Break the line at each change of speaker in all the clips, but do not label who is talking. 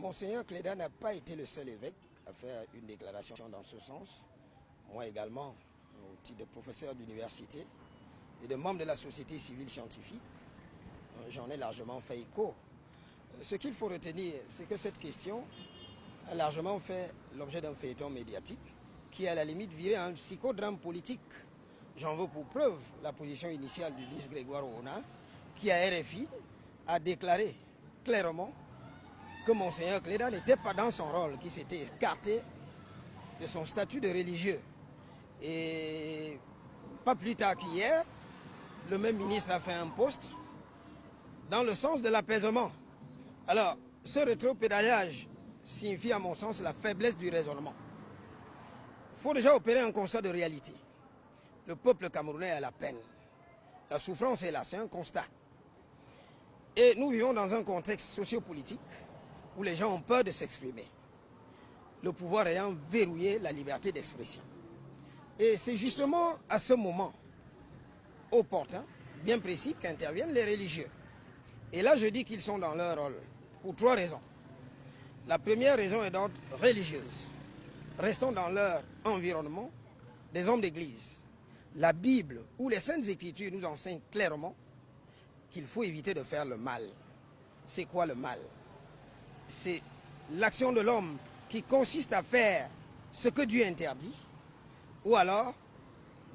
Monseigneur Cléda n'a pas été le seul évêque à faire une déclaration dans ce sens. Moi également, au titre de professeur d'université et de membre de la société civile scientifique, j'en ai largement fait écho. Ce qu'il faut retenir, c'est que cette question a largement fait l'objet d'un feuilleton médiatique qui, à la limite, virait un psychodrame politique. J'en veux pour preuve la position initiale du ministre Grégoire Ouna, qui à RFI a déclaré clairement que Monseigneur Cléda n'était pas dans son rôle, qui s'était écarté de son statut de religieux. Et pas plus tard qu'hier, le même ministre a fait un post dans le sens de l'apaisement. Alors, ce rétropédalage signifie à mon sens la faiblesse du raisonnement. Il faut déjà opérer un constat de réalité. Le peuple camerounais est à la peine. La souffrance est là, c'est un constat. Et nous vivons dans un contexte sociopolitique où les gens ont peur de s'exprimer. Le pouvoir ayant verrouillé la liberté d'expression. Et c'est justement à ce moment opportun, bien précis, qu'interviennent les religieux. Et là, je dis qu'ils sont dans leur rôle pour trois raisons. La première raison est d'ordre religieuse. Restons dans leur environnement des hommes d'église. La Bible ou les Saintes Écritures nous enseignent clairement qu'il faut éviter de faire le mal. C'est quoi le mal? C'est l'action de l'homme qui consiste à faire ce que Dieu interdit ou alors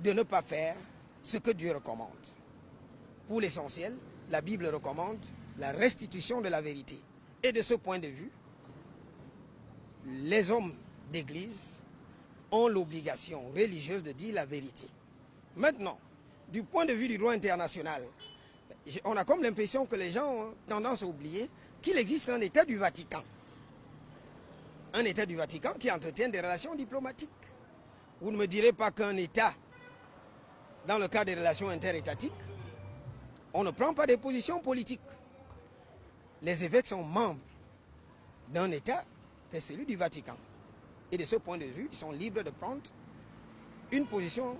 de ne pas faire ce que Dieu recommande. Pour l'essentiel, la Bible recommande la restitution de la vérité. Et de ce point de vue, les hommes d'église ont l'obligation religieuse de dire la vérité. Maintenant, du point de vue du droit international, on a comme l'impression que les gens ont tendance à oublier qu'il existe un État du Vatican. Un État du Vatican qui entretient des relations diplomatiques. Vous ne me direz pas qu'un État, dans le cadre des relations interétatiques, on ne prend pas des positions politiques. Les évêques sont membres d'un État qui est celui du Vatican. Et de ce point de vue, ils sont libres de prendre une position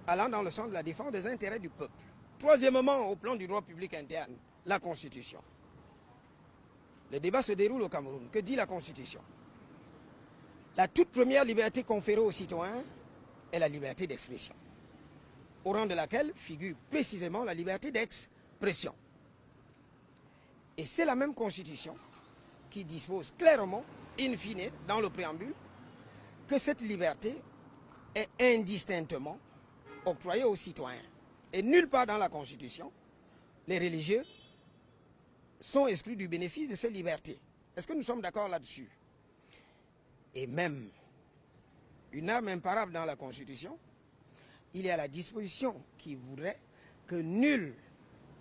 allant dans le sens de la défense des intérêts du peuple. Troisièmement, au plan du droit public interne, la Constitution. Le débat se déroule au Cameroun. Que dit la Constitution? La toute première liberté conférée aux citoyens est la liberté d'expression, au rang de laquelle figure précisément la liberté d'expression. Et c'est la même Constitution qui dispose clairement, in fine, dans le préambule, que cette liberté est indistinctement octroyée aux citoyens. Et nulle part dans la Constitution, les religieux sont exclus du bénéfice de ces libertés. Est-ce que nous sommes d'accord là-dessus? Et même une arme imparable dans la Constitution, il est à la disposition qui voudrait que nul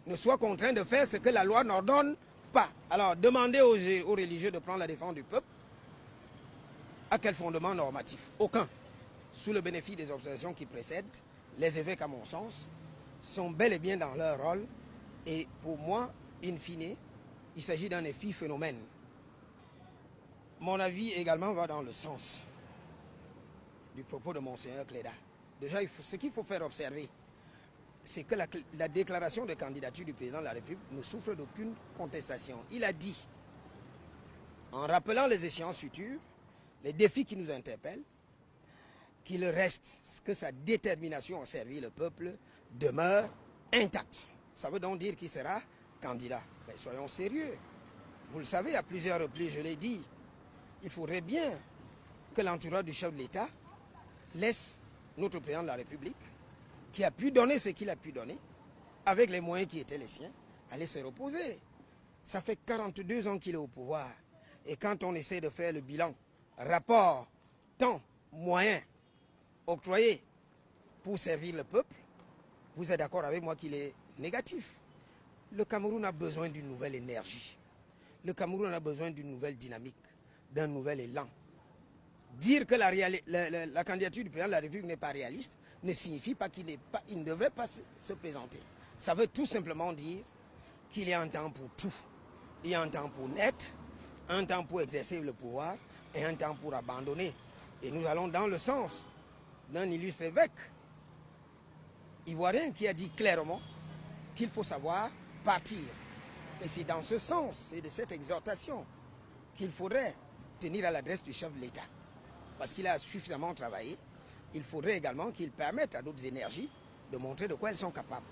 ne soit contraint de faire ce que la loi n'ordonne pas. Alors, demandez aux religieux de prendre la défense du peuple. À quel fondement normatif? Aucun. Sous le bénéfice des observations qui précèdent, les évêques, à mon sens, sont bel et bien dans leur rôle. Et pour moi, in fine, il s'agit d'un épiphénomène. Mon avis également va dans le sens du propos de Monseigneur Cléda. Déjà, ce qu'il faut faire observer, c'est que la déclaration de candidature du président de la République ne souffre d'aucune contestation. Il a dit, en rappelant les échéances futures, les défis qui nous interpellent, qu'il reste que sa détermination à servir le peuple demeure intacte. Ça veut donc dire qu'il sera candidat. Mais soyons sérieux. Vous le savez, à plusieurs reprises, je l'ai dit, il faudrait bien que l'entourage du chef de l'État laisse notre président de la République, qui a pu donner ce qu'il a pu donner, avec les moyens qui étaient les siens, aller se reposer. Ça fait 42 ans qu'il est au pouvoir. Et quand on essaie de faire le bilan, rapport, temps, moyens octroyés pour servir le peuple, vous êtes d'accord avec moi qu'il est négatif. Le Cameroun a besoin d'une nouvelle énergie. Le Cameroun a besoin d'une nouvelle dynamique, d'un nouvel élan. Dire que la candidature du président de la République n'est pas réaliste ne signifie pas qu'il ne devrait pas se présenter. Ça veut tout simplement dire qu'il y a un temps pour tout. Il y a un temps pour naître, un temps pour exercer le pouvoir et un temps pour abandonner. Et nous allons dans le sens d'un illustre évêque ivoirien qui a dit clairement qu'il faut savoir partir. Et c'est dans ce sens, c'est de cette exhortation qu'il faudrait tenir à l'adresse du chef de l'État, parce qu'il a suffisamment travaillé. Il faudrait également qu'il permette à d'autres énergies de montrer de quoi elles sont capables.